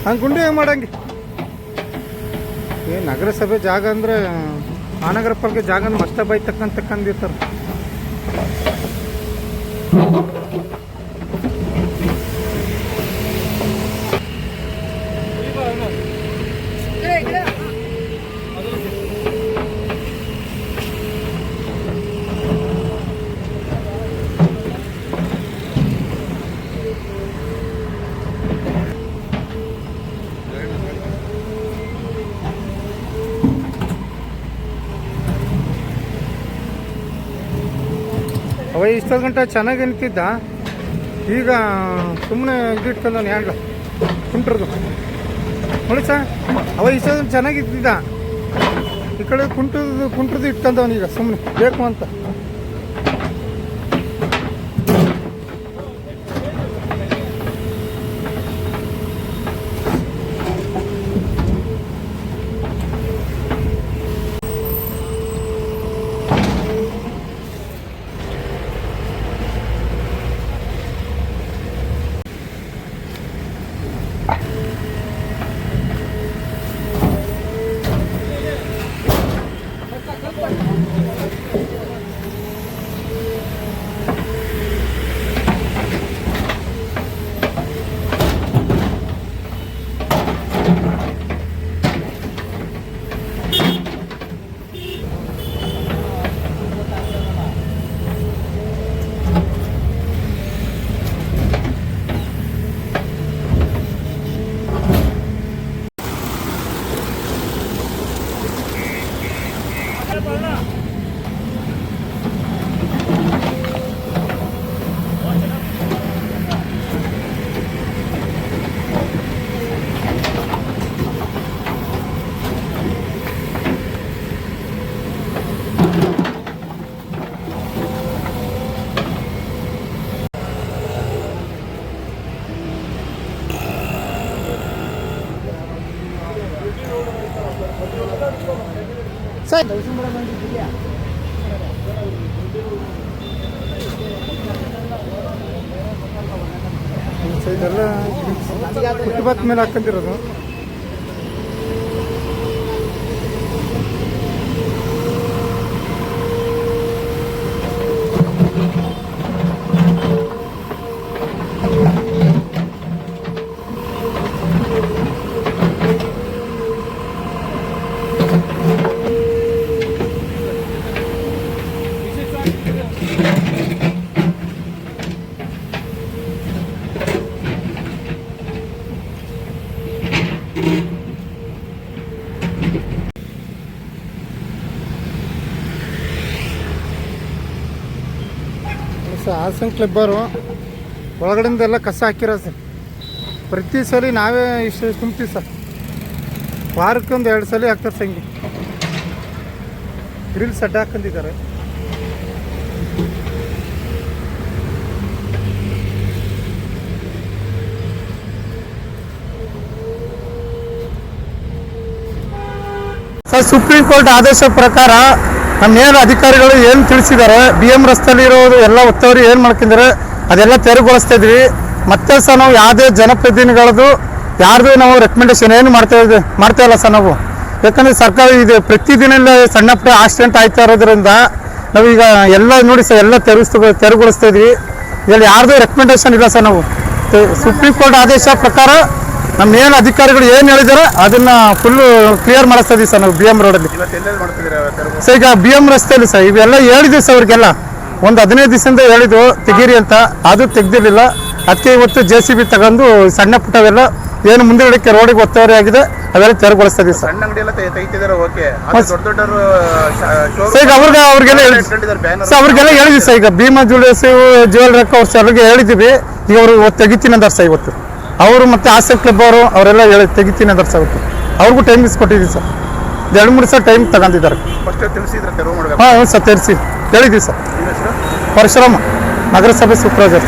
ಹಂಗೆ ಗುಂಡಿ ಹೆಂಗೆ ಮಾಡಂಗೆ ನಗರಸಭೆ ಜಾಗ ಅಂದರೆ ಮಹಾನಗರ ಪಾಲಿಕೆ ಜಾಗ ಮಸ್ತ ಬೈ ತಕ್ಕಂದಿರ್ತಾರೆ. ಅವ ಇಷ್ಟೊಂದು ಗಂಟೆ ಚೆನ್ನಾಗಿ ನಿಂತಿದ್ದ, ಈಗ ಸುಮ್ಮನೆ ಇದಿಟ್ಕೊಂಡವನು ಹ್ಯಾಂಡ್ಲ ಕುಂಟ್ರದು ನೋಡಿ ಸರ್. ಅವ ಇಷ್ಟೊಂದು ಚೆನ್ನಾಗಿದ್ದಿದ್ದ, ಈ ಕಡೆ ಕುಂಟ್ರದ್ದು ಇಟ್ಕೊಂಡವನು ಈಗ ಸುಮ್ಮನೆ ಬೇಕು ಅಂತ. ಇದೆಲ್ಲ ಫುಟ್ಪಾತ್ ಮೇಲೆ ಹಾಕೊಂಡಿರೋದು. ಹಾಸನ ಕ್ಲಬ್ಬರು ಒಳಗಡೆಯಿಂದೆಲ್ಲ ಕಸ ಹಾಕಿರೋ ಸರ್. ಪ್ರತಿ ಸಲ ನಾವೇ ಇಷ್ಟು ತುಂಬ್ತೀವಿ ಸರ್. ವಾರಕ್ಕೆ ಒಂದು 2 ಸಲ ಹಾಕ್ತಾರೆ ಸರ್. ಹಿಂಗೆ ಗ್ರಿಲ್ಸ್ ಅಡ್ಡ ಹಾಕೊಂಡಿದ್ದಾರೆ. ಸರ್, ಸುಪ್ರೀಂ ಕೋರ್ಟ್ ಆದೇಶ ಪ್ರಕಾರ ನಮ್ಮ ಏನು ಅಧಿಕಾರಿಗಳು ಏನು ತಿಳಿಸಿದ್ದಾರೆ, BM ರಸ್ತೆಯಲ್ಲಿ ಇರೋದು ಎಲ್ಲ ಒತ್ತುವರಿ ಏನು ಮಾಡ್ಕೊಂಡಿದ್ದಾರೆ ಅದೆಲ್ಲ ತೆರವುಗೊಳಿಸ್ತಾ ಇದ್ವಿ. ಮತ್ತೆ ಸಹ ನಾವು ಯಾವುದೇ ಜನಪ್ರತಿನಿಧಿಗಳದ್ದು ಯಾರ್ದು ನಾವು ರೆಕಮೆಂಡೇಶನ್ ಏನು ಮಾಡ್ತಾ ಇಲ್ಲ ಸರ್ ನಾವು. ಯಾಕಂದರೆ ಸರ್ಕಾರ ಇದು ಪ್ರತಿದಿನ ಸಣ್ಣ ಪುಟ್ಟ ಆಕ್ಸಿಡೆಂಟ್ ಆಯ್ತಾ ಇರೋದ್ರಿಂದ ನಾವೀಗ ಎಲ್ಲ ನೋಡಿ ಸರ್ ಎಲ್ಲ ತೆರವುಗೊಳಿಸ್ತಾ ಇದ್ವಿ. ಇದರಲ್ಲಿ ಯಾರ್ದು ರೆಕಮೆಂಡೇಶನ್ ಇಲ್ಲ ಸರ್. ನಾವು ಸುಪ್ರೀಂ ಕೋರ್ಟ್ ಆದೇಶ ಪ್ರಕಾರ ನಮ್ಮ ಏನು ಅಧಿಕಾರಿಗಳು ಏನು ಹೇಳಿದಾರೆ ಅದನ್ನ ಫುಲ್ಲು ಕ್ಲಿಯರ್ ಮಾಡಿಸ್ತಾ ಇದೀವಿ ಸರ್ ನಾವು BM ರೋಡಲ್ಲಿ. ಸರ್ ಈಗ BM ರಸ್ತೆಯಲ್ಲಿ ಸರ್ ಇವೆಲ್ಲ ಹೇಳಿದ್ವಿ ಸರ್ ಅವ್ರಿಗೆಲ್ಲ. ಒಂದು 15 ದಿವಸದಿಂದ ಹೇಳಿದ್ವು ತೆಗೀರಿ ಅಂತ, ಅದು ತೆಗ್ದಿರಲಿಲ್ಲ. ಅದಕ್ಕೆ ಇವತ್ತು JCB ತಗೊಂಡು ಸಣ್ಣ ಪುಟ್ಟವೆಲ್ಲ ಏನು ಮುಂದೆಗಡೆಗೆ ರೋಡಿಗೆ ಒತ್ತುವರಿ ಆಗಿದೆ ಅವೆಲ್ಲ ತೆರವುಗೊಳಿಸ್ತಾ ಇದೀವಿ ಸರ್. ಸರ್ ಈಗ ಅವ್ರಿಗೆಲ್ಲ ಹೇಳಿದ್ವಿ ಸರ್. ಈಗ ಭೀಮಾ ಜ್ಯುವೆಲ್ಲರಿ ಅವ್ರಿಗೆ ಹೇಳಿದ್ದೀವಿ. ಈಗ ಅವರು ತೆಗಿತೀನಿ ಅಂದಾರೆ ಸರ್ ಇವತ್ತು. ಅವರು ಮತ್ತು ಹಾಸನ ಕ್ಲಬ್ ಅವರೆಲ್ಲ ತೆಗಿತೀನಿ ಅಂದಾರೆ ಸರ್. ಇವತ್ತು ಅವ್ರಿಗೂ ಟೈಮ್ ಕೊಟ್ಟಿದ್ದೀವಿ ಸರ್. 2-3 ಸಲ ಟೈಮ್ ತಗೊಂಡಿದ್ದಾರೆ. ಹಾಂ ಸರ್, ತಿಳಿಸಿ ಹೇಳಿದ್ದೀವಿ ಸರ್. ಪರಶುರಾಮ, ನಗರಸಭೆ ಸೂಪರ್ವೈಸರ್.